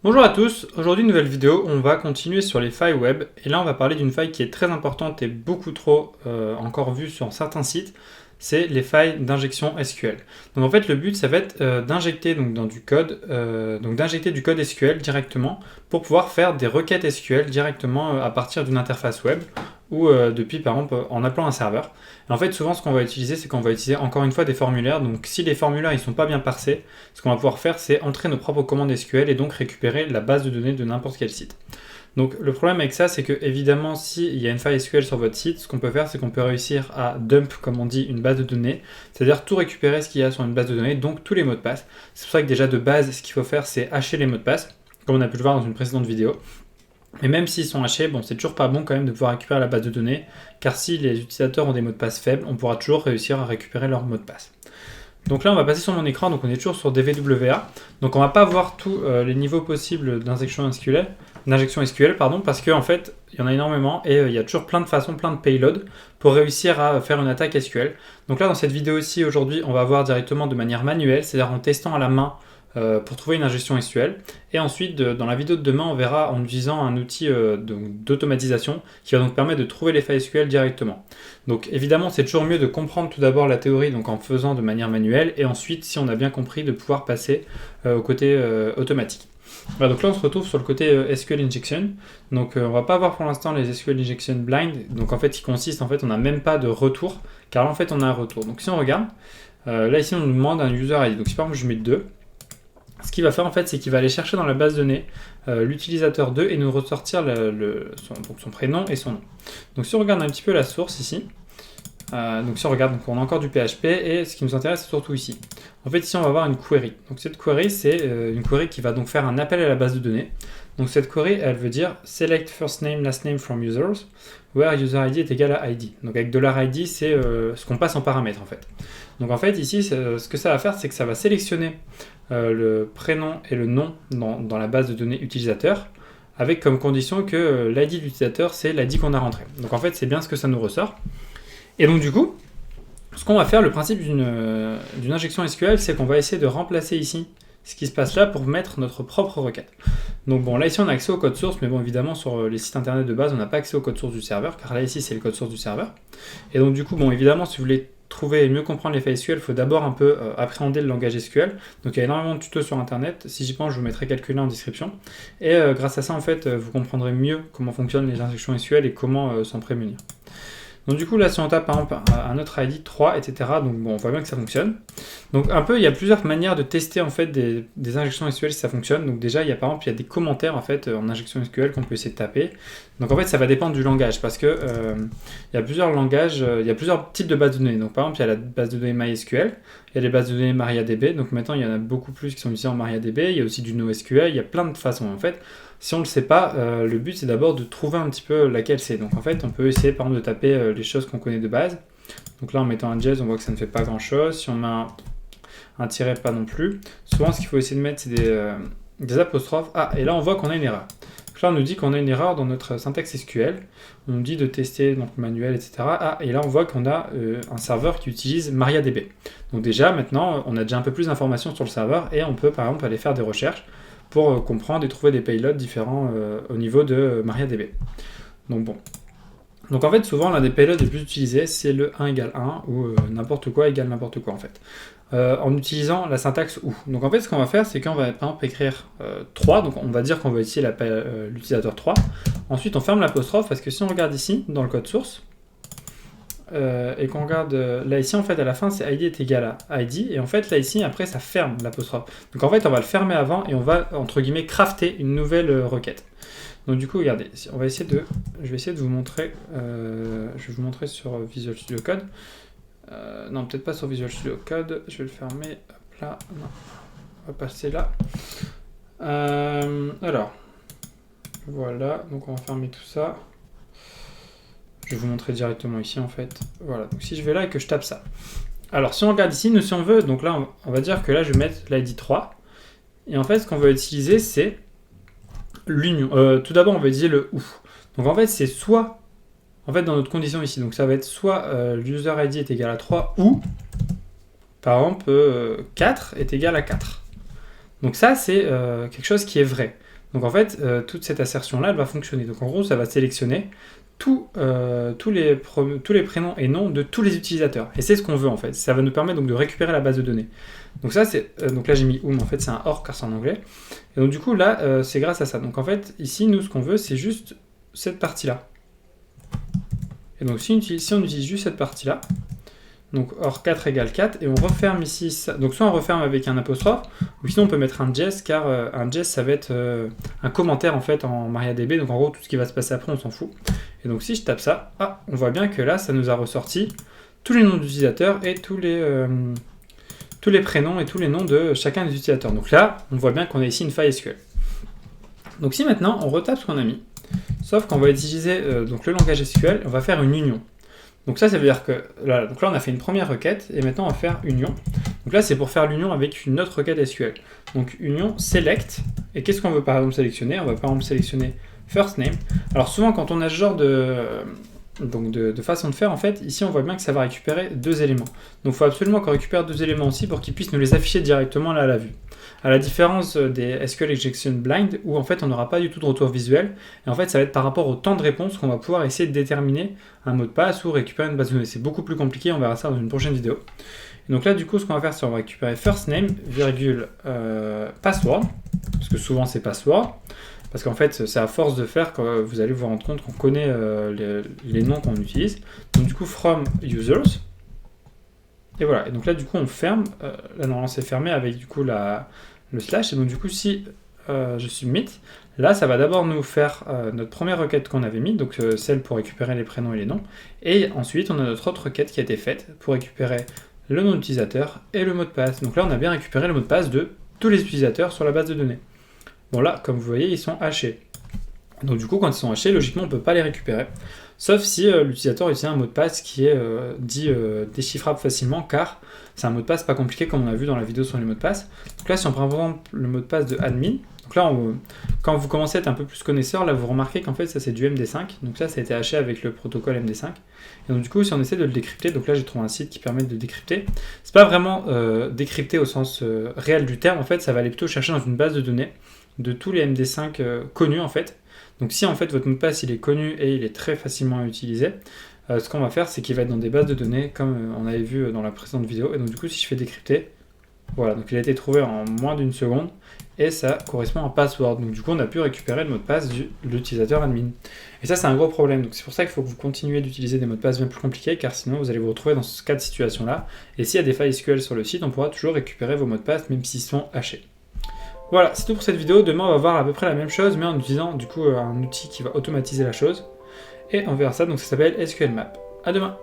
Bonjour à tous, aujourd'hui nouvelle vidéo, on va continuer sur les failles web et là on va parler d'une faille qui est très importante et beaucoup trop encore vue sur certains sites, c'est les failles d'injection SQL. Donc en fait le but ça va être d'injecter dans du code, d'injecter du code SQL directement pour pouvoir faire des requêtes SQL directement à partir d'une interface web ou depuis par exemple en appelant un serveur. Et en fait souvent ce qu'on va utiliser c'est qu'on va utiliser encore une fois des formulaires, donc si les formulaires ils sont pas bien parsés, ce qu'on va pouvoir faire c'est entrer nos propres commandes SQL et donc récupérer la base de données de n'importe quel site. Donc le problème avec ça c'est que évidemment s'il y a une faille SQL sur votre site, ce qu'on peut faire c'est qu'on peut réussir à dump comme on dit une base de données, c'est-à-dire tout récupérer ce qu'il y a sur une base de données, donc tous les mots de passe. C'est pour ça que déjà de base ce qu'il faut faire c'est hacher les mots de passe, comme on a pu le voir dans une précédente vidéo. Mais même s'ils sont hachés, bon, c'est toujours pas bon quand même de pouvoir récupérer la base de données, car si les utilisateurs ont des mots de passe faibles, on pourra toujours réussir à récupérer leurs mots de passe. Donc là, on va passer sur mon écran, donc on est toujours sur DVWA. Donc on va pas voir tous les niveaux possibles d'injection SQL, parce qu'en fait, il y en a énormément et il y a toujours plein de façons, plein de payloads pour réussir à faire une attaque SQL. Donc là, dans cette vidéo-ci, aujourd'hui, on va voir directement de manière manuelle, c'est-à-dire en testant à la main pour trouver une injection SQL. Et ensuite, dans la vidéo de demain, on verra en utilisant un outil d'automatisation qui va donc permettre de trouver les failles SQL directement. Donc évidemment, c'est toujours mieux de comprendre tout d'abord la théorie donc en faisant de manière manuelle et ensuite, si on a bien compris, de pouvoir passer au côté automatique. Voilà, donc là on se retrouve sur le côté SQL Injection. Donc on va pas voir pour l'instant les SQL Injection blind. Donc en fait, qui consiste, en fait, on n'a même pas de retour, car là en fait on a un retour. Donc si on regarde, là ici on nous demande un user ID. Donc si par exemple je mets 2, ce qu'il va faire en fait, c'est qu'il va aller chercher dans la base de données l'utilisateur 2 et nous ressortir son prénom et son nom. Donc si on regarde un petit peu la source ici, donc si on regarde, donc on a encore du PHP et ce qui nous intéresse c'est surtout ici. En fait ici on va avoir une query. Donc cette query c'est une query qui va donc faire un appel à la base de données. Donc cette query elle veut dire select first name last name from users where user ID est égal à ID. Donc avec $ID c'est ce qu'on passe en paramètre en fait. Donc en fait ici ce que ça va faire c'est que ça va sélectionner le prénom et le nom dans la base de données utilisateur avec comme condition que l'ID de l'utilisateur c'est l'ID qu'on a rentré. Donc en fait c'est bien ce que ça nous ressort. Et donc du coup, ce qu'on va faire, le principe d'une injection SQL, c'est qu'on va essayer de remplacer ici ce qui se passe là pour mettre notre propre requête. Donc bon, là ici on a accès au code source, mais bon évidemment sur les sites internet de base on n'a pas accès au code source du serveur, car là ici c'est le code source du serveur. Et donc du coup, bon évidemment si vous voulez trouver et mieux comprendre les failles SQL, il faut d'abord un peu appréhender le langage SQL. Donc il y a énormément de tutos sur internet, si j'y pense je vous mettrai quelques liens en description. Et grâce à ça en fait vous comprendrez mieux comment fonctionnent les injections SQL et comment s'en prémunir. Donc du coup là si on tape par exemple un autre ID 3 etc, donc bon on voit bien que ça fonctionne. Donc un peu il y a plusieurs manières de tester en fait des injections SQL si ça fonctionne. Donc déjà il y a par exemple il y a des commentaires en fait en injection SQL qu'on peut essayer de taper. Donc en fait ça va dépendre du langage parce que il y a plusieurs langages, il y a plusieurs types de bases de données. Donc par exemple il y a la base de données MySQL, il y a les bases de données MariaDB, donc maintenant il y en a beaucoup plus qui sont utilisées en MariaDB, il y a aussi du NoSQL, il y a plein de façons en fait. Si on ne le sait pas, le but c'est d'abord de trouver un petit peu laquelle c'est. Donc en fait on peut essayer par exemple de taper les choses qu'on connaît de base. Donc là en mettant un jazz on voit que ça ne fait pas grand chose. Si on met un tiret, pas non plus. Souvent ce qu'il faut essayer de mettre c'est des apostrophes. Ah, et là on voit qu'on a une erreur. Donc là on nous dit qu'on a une erreur dans notre syntaxe SQL. On nous dit de tester donc manuel, etc. Ah, et là on voit qu'on a un serveur qui utilise MariaDB. Donc déjà maintenant on a déjà un peu plus d'informations sur le serveur et on peut par exemple aller faire des recherches pour comprendre et trouver des payloads différents au niveau de MariaDB. Donc bon. Donc en fait souvent l'un des payloads les plus utilisés c'est le 1 égale 1 ou n'importe quoi égale n'importe quoi en fait. En utilisant la syntaxe OU. Donc en fait ce qu'on va faire c'est qu'on va par exemple écrire 3, donc on va dire qu'on va utiliser l'utilisateur 3. Ensuite on ferme l'apostrophe parce que si on regarde ici dans le code source, et qu'on regarde là ici en fait à la fin c'est ID est égal à ID et en fait là ici après ça ferme l'apostrophe. Donc en fait on va le fermer avant et on va entre guillemets crafter une nouvelle requête. Donc du coup regardez, je vais essayer de vous montrer, je vais vous montrer sur Visual Studio Code. Non peut-être pas sur Visual Studio Code, je vais le fermer, hop là, non. On va passer là. Alors, voilà, donc on va fermer tout ça. Je vais vous montrer directement ici en fait. Voilà, donc si je vais là et que je tape ça. Alors si on regarde ici, nous si on veut, donc là on va dire que là je vais mettre l'ID 3. Et en fait ce qu'on va utiliser c'est l'union. Tout d'abord on va utiliser le OU. Donc en fait c'est soit, en fait dans notre condition ici, donc ça va être soit l'user ID est égal à 3 ou par exemple 4 est égal à 4. Donc ça c'est quelque chose qui est vrai. Donc en fait, toute cette assertion-là, elle va fonctionner. Donc en gros, ça va sélectionner tous les prénoms et noms de tous les utilisateurs. Et c'est ce qu'on veut en fait. Ça va nous permettre donc de récupérer la base de données. Donc ça, c'est donc là j'ai mis mais en fait c'est un OR car c'est en anglais. Et donc du coup là, c'est grâce à ça. Donc en fait, ici, nous, ce qu'on veut, c'est juste cette partie-là. Et donc si on utilise juste cette partie-là, donc OR 4 égale 4, et on referme ici, ça. Donc soit on referme avec un apostrophe, ou sinon on peut mettre un jest, car un jest ça va être un commentaire en fait en MariaDB, donc en gros tout ce qui va se passer après on s'en fout. Et donc si je tape ça, on voit bien que là ça nous a ressorti tous les noms d'utilisateurs et tous les prénoms et tous les noms de chacun des utilisateurs. Donc là on voit bien qu'on a ici une faille SQL. Donc si maintenant on retape ce qu'on a mis, sauf qu'on va utiliser donc le langage SQL, on va faire une union. Donc ça veut dire que là on a fait une première requête et maintenant on va faire union. Donc là c'est pour faire l'union avec une autre requête SQL. Donc union select, et qu'est-ce qu'on veut par exemple sélectionner? On va par exemple sélectionner first name. Alors souvent quand on a ce genre de façon de faire, en fait, ici on voit bien que ça va récupérer deux éléments. Donc il faut absolument qu'on récupère deux éléments aussi pour qu'ils puissent nous les afficher directement là à la vue. À la différence des SQL Injection Blind, où en fait on n'aura pas du tout de retour visuel, et en fait ça va être par rapport au temps de réponse qu'on va pouvoir essayer de déterminer un mot de passe ou récupérer une base de données. C'est beaucoup plus compliqué, on verra ça dans une prochaine vidéo. Et donc là du coup ce qu'on va faire, c'est qu'on va récupérer first name, virgule, password, parce que souvent c'est password, parce qu'en fait c'est à force de faire que vous allez vous rendre compte qu'on connaît les noms qu'on utilise. Donc du coup from users, et voilà, et donc là du coup on ferme, là normalement c'est fermé avec du coup le slash, et donc du coup si je submit, là ça va d'abord nous faire notre première requête qu'on avait mise, donc celle pour récupérer les prénoms et les noms, et ensuite on a notre autre requête qui a été faite pour récupérer le nom d'utilisateur et le mot de passe. Donc là on a bien récupéré le mot de passe de tous les utilisateurs sur la base de données. Bon là, comme vous voyez, ils sont hachés. Donc du coup, quand ils sont hachés, logiquement, on ne peut pas les récupérer. Sauf si l'utilisateur utilise un mot de passe qui est dit déchiffrable facilement, car c'est un mot de passe pas compliqué comme on a vu dans la vidéo sur les mots de passe. Donc là, si on prend par exemple le mot de passe de admin, donc là, quand vous commencez à être un peu plus connaisseur, là vous remarquez qu'en fait ça c'est du MD5, donc ça a été haché avec le protocole MD5. Et donc du coup, si on essaie de le décrypter, donc là j'ai trouvé un site qui permet de le décrypter. C'est pas vraiment décrypter au sens réel du terme, en fait ça va aller plutôt chercher dans une base de données de tous les MD5 connus en fait. Donc si en fait votre mot de passe il est connu et il est très facilement utilisé, ce qu'on va faire c'est qu'il va être dans des bases de données comme on avait vu dans la précédente vidéo. Et donc du coup si je fais décrypter, voilà, donc il a été trouvé en moins d'une seconde et ça correspond à un password. Donc du coup on a pu récupérer le mot de passe de l'utilisateur admin. Et ça c'est un gros problème, donc c'est pour ça qu'il faut que vous continuez d'utiliser des mots de passe bien plus compliqués, car sinon vous allez vous retrouver dans ce cas de situation là. Et s'il y a des failles SQL sur le site, on pourra toujours récupérer vos mots de passe même s'ils sont hachés. Voilà, c'est tout pour cette vidéo. Demain, on va voir à peu près la même chose, mais en utilisant du coup un outil qui va automatiser la chose. Et on verra ça, donc ça s'appelle SQL Map. À demain!